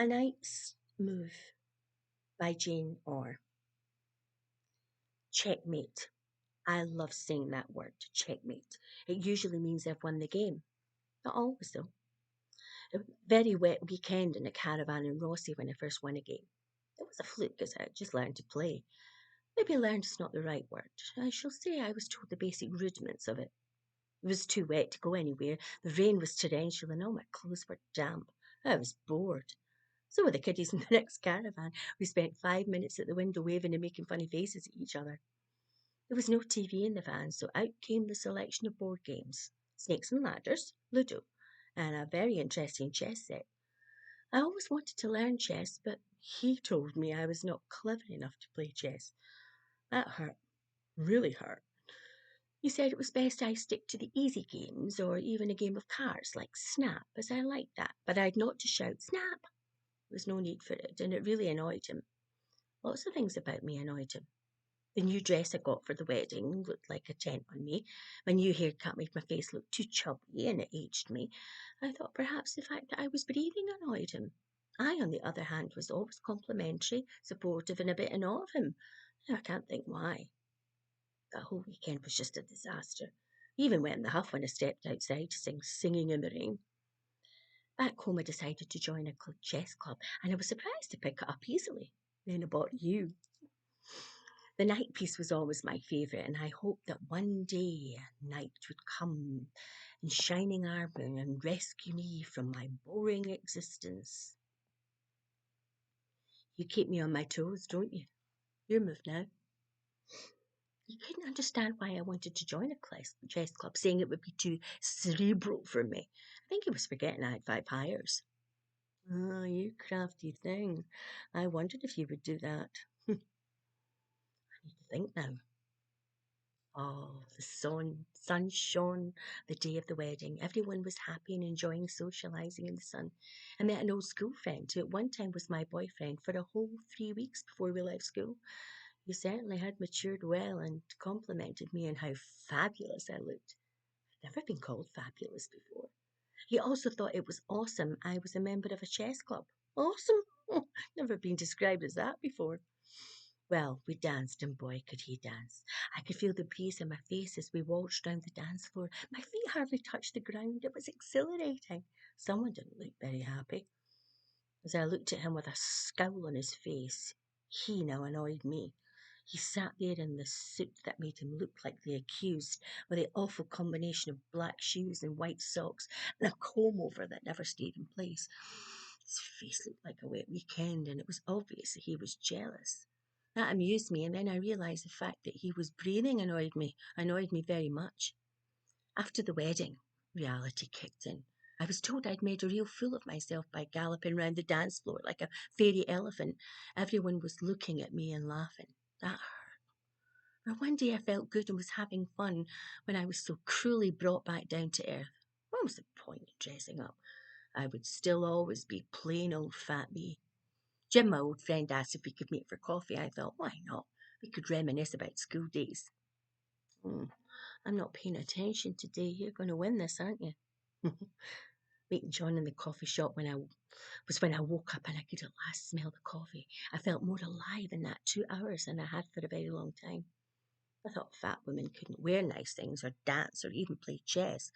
A Knight's Move by Jane Orr. Checkmate. I love saying that word, checkmate. It usually means I've won the game. Not always, though. A very wet weekend in a caravan in Rossi when I first won a game. It was a fluke as I had just learned to play. Maybe learned is not the right word. I shall say I was told the basic rudiments of it. It was too wet to go anywhere. The rain was torrential and all my clothes were damp. I was bored. So were the kiddies in the next caravan. We spent 5 minutes at the window waving and making funny faces at each other. There was no TV in the van, so out came the selection of board games: Snakes and Ladders, Ludo, and a very interesting chess set. I always wanted to learn chess, but he told me I was not clever enough to play chess. That hurt, really hurt. He said it was best I stick to the easy games or even a game of cards like Snap, as I liked that, but I'd not to shout Snap. There was no need for it, and it really annoyed him. Lots of things about me annoyed him. The new dress I got for the wedding looked like a tent on me. My new haircut made my face look too chubby and it aged me. I thought perhaps the fact that I was breathing annoyed him. I, on the other hand, was always complimentary, supportive, and a bit in awe of him. Now I can't think why. That whole weekend was just a disaster. I even went in the huff when I stepped outside to sing Singing in the Rain. Back home, I decided to join a chess club, and I was surprised to pick it up easily. Then I bought you. The night piece was always my favourite, and I hoped that one day night would come in shining armour and rescue me from my boring existence. You keep me on my toes, don't you? Your move now. You couldn't understand why I wanted to join a chess club, saying it would be too cerebral for me. I think he was forgetting I had 5 hires. Oh, you crafty thing. I wondered if you would do that. I need to think now. Oh, the sun shone the day of the wedding. Everyone was happy and enjoying socializing in the sun. I met an old school friend who at one time was my boyfriend for a whole 3 weeks before we left school. He certainly had matured well and complimented me on how fabulous I looked. I'd never been called fabulous before. He also thought it was awesome I was a member of a chess club. Awesome? Never been described as that before. Well, we danced, and boy, could he dance. I could feel the breeze in my face as we walked round the dance floor. My feet hardly touched the ground. It was exhilarating. Someone didn't look very happy. As I looked at him with a scowl on his face, he now annoyed me. He sat there in the suit that made him look like the accused, with the awful combination of black shoes and white socks and a comb over that never stayed in place. His face looked like a wet weekend, and it was obvious that he was jealous. That amused me, and then I realised the fact that he was breathing annoyed me very much. After the wedding, reality kicked in. I was told I'd made a real fool of myself by galloping round the dance floor like a fairy elephant. Everyone was looking at me and laughing. That hurt. For one day I felt good and was having fun when I was so cruelly brought back down to earth. What was the point of dressing up? I would still always be plain old fat me. Jim, my old friend, asked if we could meet for coffee. I thought, why not? We could reminisce about school days. Hmm, I'm not paying attention today. You're going to win this, aren't you? Meeting John in the coffee shop when I woke up and I could at last smell the coffee. I felt more alive in that 2 hours than I had for a very long time. I thought fat women couldn't wear nice things or dance or even play chess.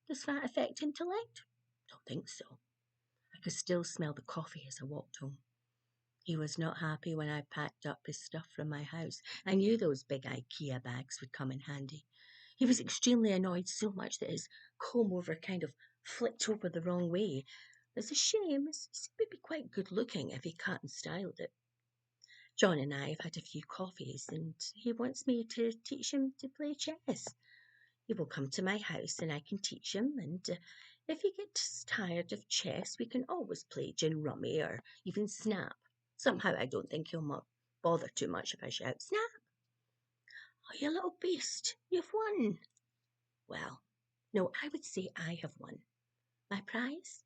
Does fat affect intellect? Don't think so. I could still smell the coffee as I walked home. He was not happy when I packed up his stuff from my house. I knew those big IKEA bags would come in handy. He was extremely annoyed, so much that his comb over kind of flicked over the wrong way. It's a shame, as he would be quite good looking if he cut and styled it. John and I have had a few coffees, and he wants me to teach him to play chess. He will come to my house and I can teach him, and if he gets tired of chess, we can always play gin rummy or even snap. Somehow I don't think he'll bother too much if I shout, Snap! Oh, you little beast, you've won. Well, no, I would say I have won. My prize?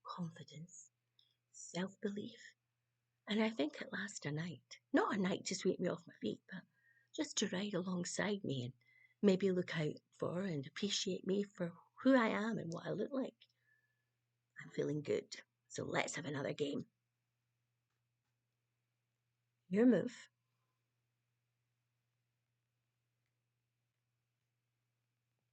Confidence, self-belief, and I think at last a knight. Not a knight to sweep me off my feet, but just to ride alongside me and maybe look out for and appreciate me for who I am and what I look like. I'm feeling good. So let's have another game. Your move.